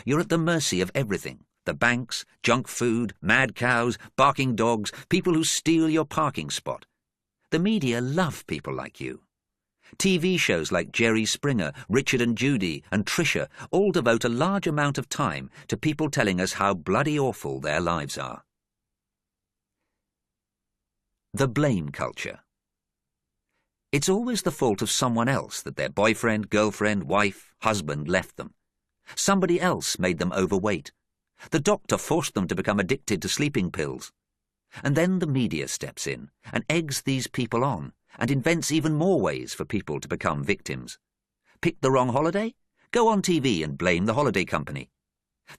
You're at the mercy of everything. The banks, junk food, mad cows, barking dogs, people who steal your parking spot. The media love people like you. TV shows like Jerry Springer, Richard and Judy, and Trisha all devote a large amount of time to people telling us how bloody awful their lives are. The blame culture. It's always the fault of someone else that their boyfriend, girlfriend, wife, husband left them. Somebody else made them overweight. The doctor forced them to become addicted to sleeping pills. And then the media steps in and eggs these people on and invents even more ways for people to become victims. Picked the wrong holiday? Go on TV and blame the holiday company.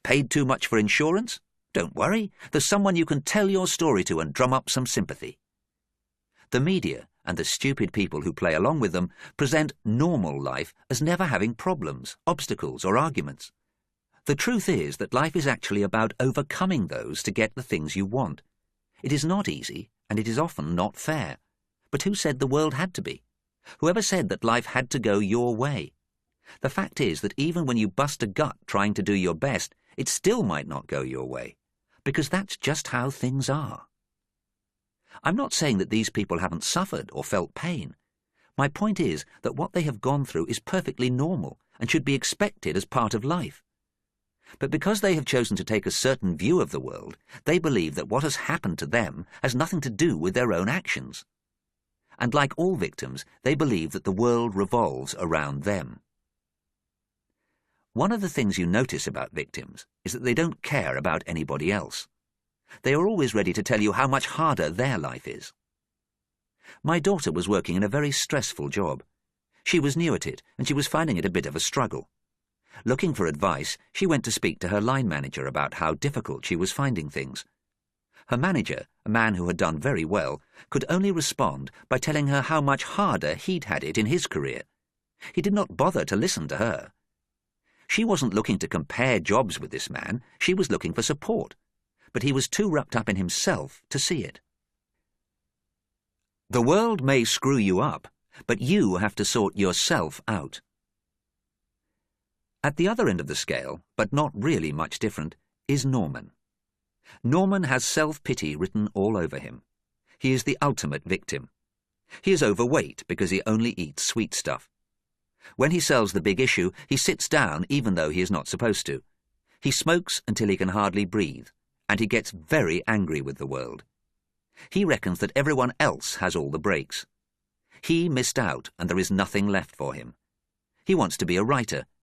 Paid too much for insurance? Don't worry, there's someone you can tell your story to and drum up some sympathy. The media and the stupid people who play along with them present normal life as never having problems, obstacles or arguments. The truth is that life is actually about overcoming those to get the things you want. It is not easy, and it is often not fair. But who said the world had to be? Whoever said that life had to go your way? The fact is that even when you bust a gut trying to do your best, it still might not go your way, because that's just how things are. I'm not saying that these people haven't suffered or felt pain. My point is that what they have gone through is perfectly normal and should be expected as part of life. But because they have chosen to take a certain view of the world, they believe that what has happened to them has nothing to do with their own actions. And like all victims, they believe that the world revolves around them. One of the things you notice about victims is that they don't care about anybody else. They are always ready to tell you how much harder their life is. My daughter was working in a very stressful job. She was new at it, and she was finding it a bit of a struggle. Looking for advice, she went to speak to her line manager about how difficult she was finding things. Her manager, a man who had done very well, could only respond by telling her how much harder he'd had it in his career. He did not bother to listen to her. She wasn't looking to compare jobs with this man, she was looking for support. But he was too wrapped up in himself to see it. The world may screw you up, but you have to sort yourself out. At the other end of the scale, but not really much different, is Norman. Norman has self-pity written all over him. He is the ultimate victim. He is overweight because he only eats sweet stuff. When he sells the big issue, he sits down even though he is not supposed to. He smokes until he can hardly breathe, and he gets very angry with the world. He reckons that everyone else has all the breaks. He missed out, and there is nothing left for him. He wants to be a writer,